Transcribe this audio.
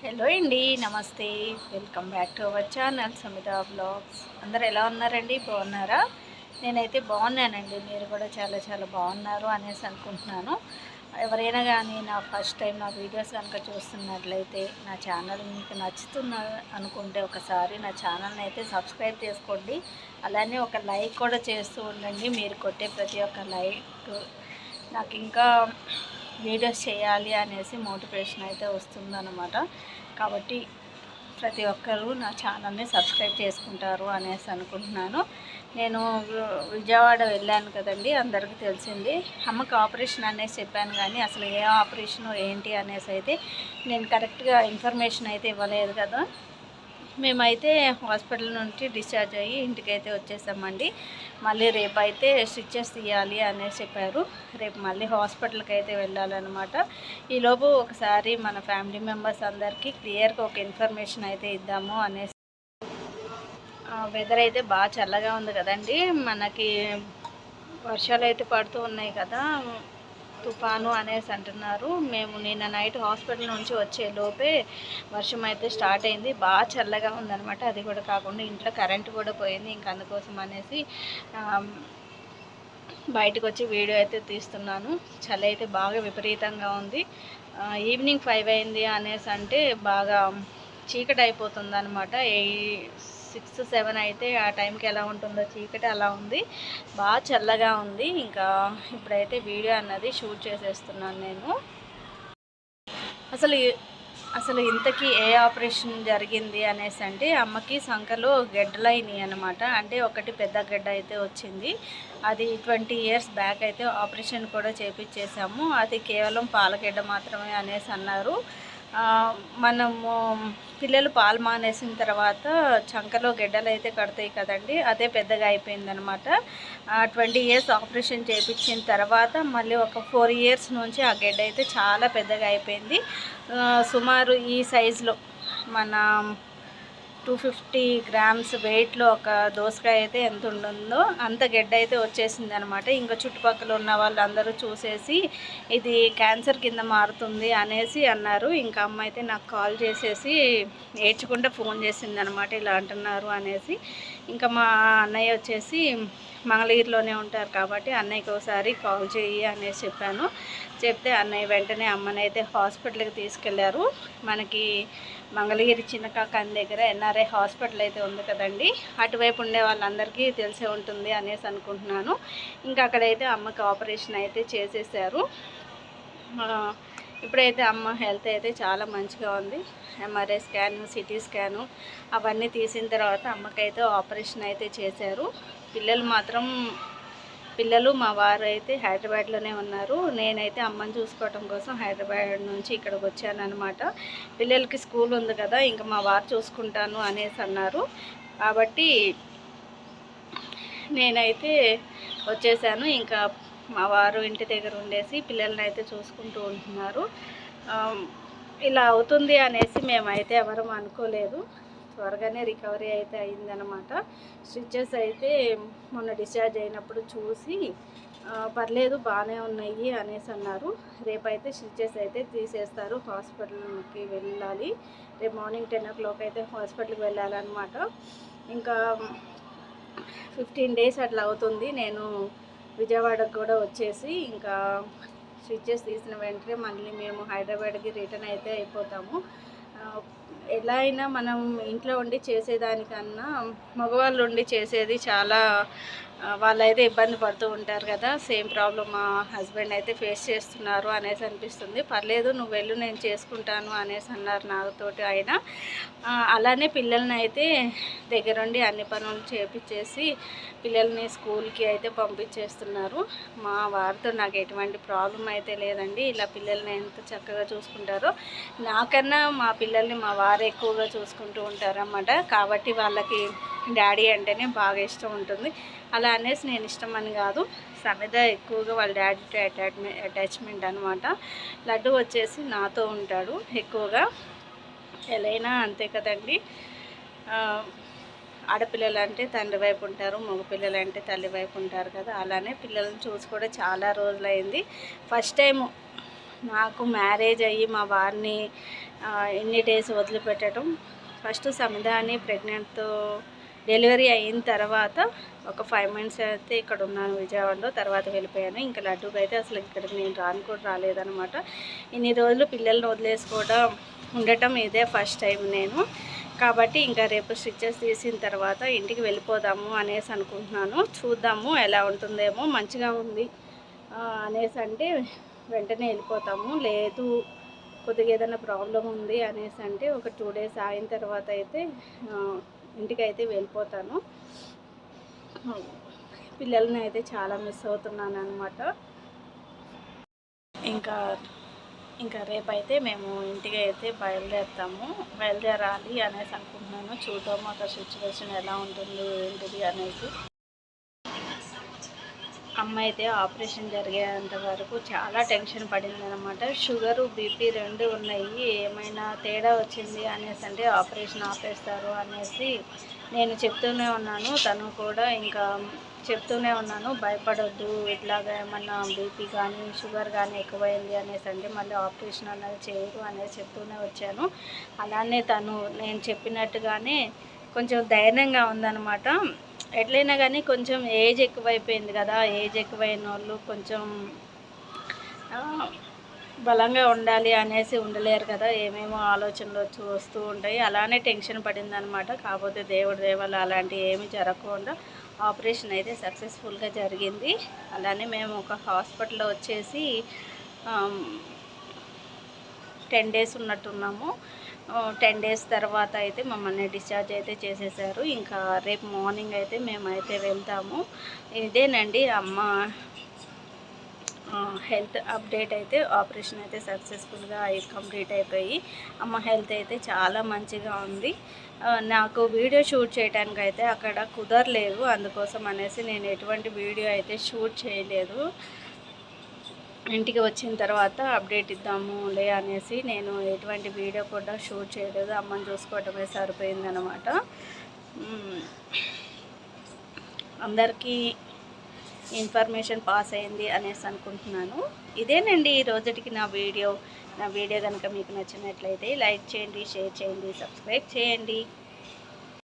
Hello అండి, నమస్తే. Welcome back to our channel Samitha vlogs. అందరు ఎలా ఉన్నారండి? బాగున్నారా? నేనైతే బాగున్నానండి. మీరు కూడా చాలా చాలా బాగున్నారు అనేసి అనుకుంటున్నాను. ఎవరైనా కానీ నా ఫస్ట్ టైం నా వీడియోస్ కనుక చూస్తున్నట్లయితే నా ఛానల్ మీకు నచ్చుతున్న అనుకుంటే ఒకసారి నా ఛానల్ని అయితే సబ్స్క్రైబ్ చేసుకోండి. అలానే ఒక లైక్ కూడా చేస్తూ ఉండండి. మీరు కొట్టే ప్రతి ఒక్క లైక్ నాకు ఇంకా వీడియోస్ చేయాలి అనేసి మోటివేషన్ అయితే వస్తుందన్నమాట. కాబట్టి ప్రతి ఒక్కరూ నా ఛానల్ని సబ్స్క్రైబ్ చేసుకుంటారు అనేసి అనుకుంటున్నాను. నేను విజయవాడ వెళ్ళాను కదండి, అందరికీ తెలిసింది. అమ్మకి ఆపరేషన్ అనేసి చెప్పాను, కానీ అసలు ఏ ఆపరేషను ఏంటి అనేసి అయితే నేను కరెక్ట్గా ఇన్ఫర్మేషన్ అయితే ఇవ్వలేదు కదా. మేమైతే హాస్పిటల్ నుంచి డిశ్చార్జ్ అయ్యి ఇంటికైతే వచ్చేసామండి. మళ్ళీ రేపు అయితే స్టిచెస్ తీయాలి అనేసి చెప్పారు. రేపు మళ్ళీ హాస్పిటల్కి అయితే వెళ్ళాలన్నమాట. ఈలోపు ఒకసారి మన ఫ్యామిలీ మెంబర్స్ అందరికీ క్లియర్గా ఒక ఇన్ఫర్మేషన్ అయితే ఇద్దాము అనేసి. వెదర్ అయితే బాగా చల్లగా ఉంది కదండి. మనకి వర్షాలు అయితే పడుతూ ఉన్నాయి కదా, తుఫాను అనేసి అంటున్నారు. మేము నిన్న నైట్ హాస్పిటల్ నుంచి వచ్చే లోపే వర్షం అయితే స్టార్ట్ అయింది. బాగా చల్లగా ఉందన్నమాట. అది కూడా కాకుండా ఇంట్లో కరెంటు కూడా పోయింది. ఇంక అందుకోసం అనేసి బయటకు వచ్చి వీడియో అయితే తీస్తున్నాను. చలి అయితే బాగా విపరీతంగా ఉంది. ఈవినింగ్ 5 అయింది అనేసి అంటే బాగా చీకటి అయిపోతుంది అనమాట. 6, 7 అయితే ఆ టైంకి ఎలా ఉంటుందో చీకటి అలా ఉంది. బాగా చల్లగా ఉంది. ఇంకా ఇప్పుడైతే వీడియో అన్నది షూట్ చేసేస్తున్నాను నేను. అసలు ఇంతకీ ఏ ఆపరేషన్ జరిగింది అనేసి అంటే, అమ్మకి సంకలో గెడ్డలైనాయి అనమాట. అంటే ఒకటి పెద్ద గడ్డ అయితే వచ్చింది. అది 20 ఇయర్స్ బ్యాక్ అయితే ఆపరేషన్ కూడా చేపించేసాము. అది కేవలం పాలగడ్డ మాత్రమే అనేసి అన్నారు. మనము పిల్లలు పాలు మానేసిన తర్వాత చంకలో గెడ్డలు అయితే కడతాయి కదండి, అదే పెద్దగా అయిపోయిందనమాట. 20 ఇయర్స్ ఆపరేషన్ చేయించిన తర్వాత మళ్ళీ ఒక 4 ఇయర్స్ నుంచి ఆ గెడ్డ అయితే చాలా పెద్దగా అయిపోయింది. సుమారు ఈ సైజులో మన 250 గ్రామ్స్ వెయిట్లో ఒక దోసకాయ అయితే ఎంత ఉంటుందో అంత గెడ్డ అయితే వచ్చేసింది అనమాట. ఇంకా చుట్టుపక్కల ఉన్న వాళ్ళందరూ చూసేసి ఇది క్యాన్సర్ కింద మారుతుంది అనేసి అన్నారు. ఇంకా అమ్మ అయితే నాకు కాల్ చేసేసి ఏడ్చుకుంటే ఫోన్ చేసింది అనమాట, ఇలా అంటున్నారు అనేసి. ఇంకా మా అన్నయ్య వచ్చేసి మంగళగిరిలోనే ఉంటారు కాబట్టి అన్నయ్యకి ఒకసారి కాల్ చేయి అనేసి చెప్పాను. చెప్తే అన్నయ్య వెంటనే అమ్మనైతే హాస్పిటల్కి తీసుకెళ్లారు. మనకి మంగళగిరి చిన్నకాకాని దగ్గర ఎన్ఆర్ఐ హాస్పిటల్ అయితే ఉంది కదండి, అటువైపు ఉండే వాళ్ళందరికీ తెలిసే ఉంటుంది అనేసి అనుకుంటున్నాను. ఇంకా అక్కడైతే అమ్మకి ఆపరేషన్ అయితే చేసేసారు. ఇప్పుడైతే అమ్మ హెల్త్ అయితే చాలా మంచిగా ఉంది. ఎంఆర్ఐ స్కాను, సిటీ స్కాను అవన్నీ తీసిన తర్వాత అమ్మకైతే ఆపరేషన్ అయితే చేశారు. పిల్లలు మా వారు అయితే హైదరాబాద్లోనే ఉన్నారు. నేనైతే అమ్మని చూసుకోవటం కోసం హైదరాబాద్ నుంచి ఇక్కడికి వచ్చాను అనమాట. పిల్లలకి స్కూల్ ఉంది కదా, ఇంకా మా వారు చూసుకుంటాను అనేసి అన్నారు. కాబట్టి నేనైతే వచ్చేసాను. ఇంకా మా వారు ఇంటి దగ్గర ఉండేసి పిల్లల్ని అయితే చూసుకుంటూ ఉంటున్నారు. ఇలా అవుతుంది అనేసి మేమైతే ఎవరూ అనుకోలేదు. త్వరగానే రికవరీ అయితే అయిందనమాట. స్టిచెస్ అయితే మొన్న డిశ్చార్జ్ అయినప్పుడు చూసి పర్లేదు బాగానే ఉన్నాయి అనేసి అన్నారు. రేపైతే స్టిచెస్ అయితే తీసేస్తారు. హాస్పిటల్కి వెళ్ళాలి. రేపు మార్నింగ్ 10 o'clock అయితే హాస్పిటల్కి వెళ్ళాలన్నమాట. ఇంకా 15 days అట్లా అవుతుంది. నేను విజయవాడకు కూడా వచ్చేసి ఇంకా స్టిచెస్ తీసిన వెంటనే మళ్ళీ మేము హైదరాబాద్కి రిటర్న్ అయితే అయిపోతాము. ఎలా అయినా మనం ఇంట్లో ఉండి చేసేదానికన్నా మగవాళ్ళు ఉండి చేసేది చాలా, వాళ్ళైతే ఇబ్బంది పడుతూ ఉంటారు కదా. సేమ్ ప్రాబ్లం మా హస్బెండ్ అయితే ఫేస్ చేస్తున్నారు అనేసి అనిపిస్తుంది. పర్లేదు నువ్వు వెళ్ళు, నేను చేసుకుంటాను అనేసి అన్నారు నాతోటి ఆయన. అలానే పిల్లల్ని అయితే దగ్గరుండి అన్ని పనులు చేపించేసి పిల్లల్ని స్కూల్కి అయితే పంపించేస్తున్నారు. మా వారితో నాకు ఎటువంటి ప్రాబ్లం అయితే లేదండి. ఇలా పిల్లల్ని ఎంత చక్కగా చూసుకుంటారో, నాకన్నా మా పిల్లల్ని మా వారు ఎక్కువగా చూసుకుంటూ ఉంటారన్నమాట. కాబట్టి వాళ్ళకి డాడీ అంటేనే బాగా ఇష్టం ఉంటుంది. అలా అనేసి నేను ఇష్టం అని కాదు, సమిత ఎక్కువగా వాళ్ళ డాడీతో అటాచ్మెంట్ అనమాట. లడ్డు వచ్చేసి నాతో ఉంటాడు ఎక్కువగా. ఎలా అయినా అంతే కదండి. ఆడపిల్లలు అంటే తండ్రి వైపు ఉంటారు, మగపిల్లలు అంటే తల్లి వైపు ఉంటారు కదా. అలానే పిల్లల్ని చూసి కూడా చాలా రోజులైంది. ఫస్ట్ టైము నాకు మ్యారేజ్ అయ్యి మా వారిని ఎన్ని డేస్ వదిలిపెట్టడం, ఫస్ట్ సమిధాని ప్రెగ్నెంట్తో డెలివరీ అయిన తర్వాత ఒక 5 మంత్స్ అయితే ఇక్కడ ఉన్నాను విజయవాడలో. తర్వాత వెళ్ళిపోయాను. ఇంకా లడ్డూకి అయితే అసలు ఇక్కడికి నేను రాను కూడా రాలేదనమాట. ఇన్ని రోజులు పిల్లల్ని వదిలేసుకోవడం ఉండటం ఇదే ఫస్ట్ టైం నేను. కాబట్టి ఇంకా రేపు స్టిచెస్ తీసిన తర్వాత ఇంటికి వెళ్ళిపోదాము అనేసి అనుకుంటున్నాను. చూద్దాము ఎలా ఉంటుందేమో. మంచిగా ఉంది అనేసి అంటే వెంటనే వెళ్ళిపోతాము. లేదు కొద్దిగా ఏదైనా ప్రాబ్లం ఉంది అనేసి అంటే ఒక 2 డేస్ అయిన తర్వాత అయితే ఇంటికి అయితే వెళ్ళిపోతాను. పిల్లల్ని అయితే చాలా మిస్ అవుతున్నాను అనమాట. ఇంకా రేపైతే మేము ఇంటికి అయితే బయలుదేరాలి అనేసి అనుకుంటున్నాను. చూద్దాము అక్కడ సిచ్యువేషన్ ఎలా ఉంటుంది ఏంటిది అనేసి. అమ్మ అయితే ఆపరేషన్ జరిగేంత వరకు చాలా టెన్షన్ పడింది అనమాట. షుగరు బీపీ 2 ఉన్నాయి, ఏమైనా తేడా వచ్చింది అనేసి అంటే ఆపరేషన్ ఆపేస్తారు అనేసి నేను చెప్తూనే ఉన్నాను. తను కూడా ఇంకా చెప్తూనే ఉన్నాను, భయపడొద్దు, ఇట్లాగా ఏమన్నా బీపీ కానీ షుగర్ కానీ ఎక్కువైంది అనేసి అంటే మళ్ళీ ఆపరేషన్ అనేది చేయరు అనేసి చెప్తూనే వచ్చాను. అలానే తను నేను చెప్పినట్టుగానే కొంచెం ధైర్యంగా ఉందన్నమాట. ఎట్లయినా కానీ కొంచెం ఏజ్ ఎక్కువైపోయింది కదా, ఏజ్ ఎక్కువైన వాళ్ళు కొంచెం బలంగా ఉండాలి అనేసి ఉండలేరు కదా, ఏమేమో ఆలోచనలు వస్తూ ఉంటాయి. అలానే టెన్షన్ పడిందనమాట. కాకపోతే దేవుడి దేవాలు అలాంటివి ఏమీ జరగకుండా ఆపరేషన్ అయితే సక్సెస్ఫుల్గా జరిగింది. అలానే మేము ఒక హాస్పిటల్లో వచ్చేసి 10 డేస్ ఉన్నట్టున్నాము. 10 డేస్ తర్వాత అయితే మమ్మల్ని డిశ్చార్జ్ అయితే చేసేసారు. ఇంకా రేపు మార్నింగ్ అయితే మేమైతే వెళ్తాము. ఇదేనండి అమ్మ హెల్త్ అప్డేట్. అయితే ఆపరేషన్ అయితే సక్సెస్ఫుల్గా కంప్లీట్ అయిపోయి అమ్మ హెల్త్ అయితే చాలా మంచిగా ఉంది. నాకు వీడియో షూట్ చేయడానికి అయితే అక్కడ కుదరలేదు, అందుకోసం అనేసి నేను ఎటువంటి వీడియో అయితే షూట్ చేయలేదు. ఇంటికి వచ్చిన తర్వాత అప్డేట్ ఇద్దాములే అనేసి నేను ఎటువంటి వీడియో కూడా షూట్ చేయలేదు. అమ్మని చూసుకోవటమే సరిపోయిందనమాట. అందరికీ ఇన్ఫర్మేషన్ పాస్ అయింది అనేసి అనుకుంటున్నాను. ఇదేనండి ఈ రోజుటికి నా వీడియో కనుక మీకు నచ్చినట్లయితే లైక్ చేయండి, షేర్ చేయండి, సబ్స్క్రైబ్ చేయండి.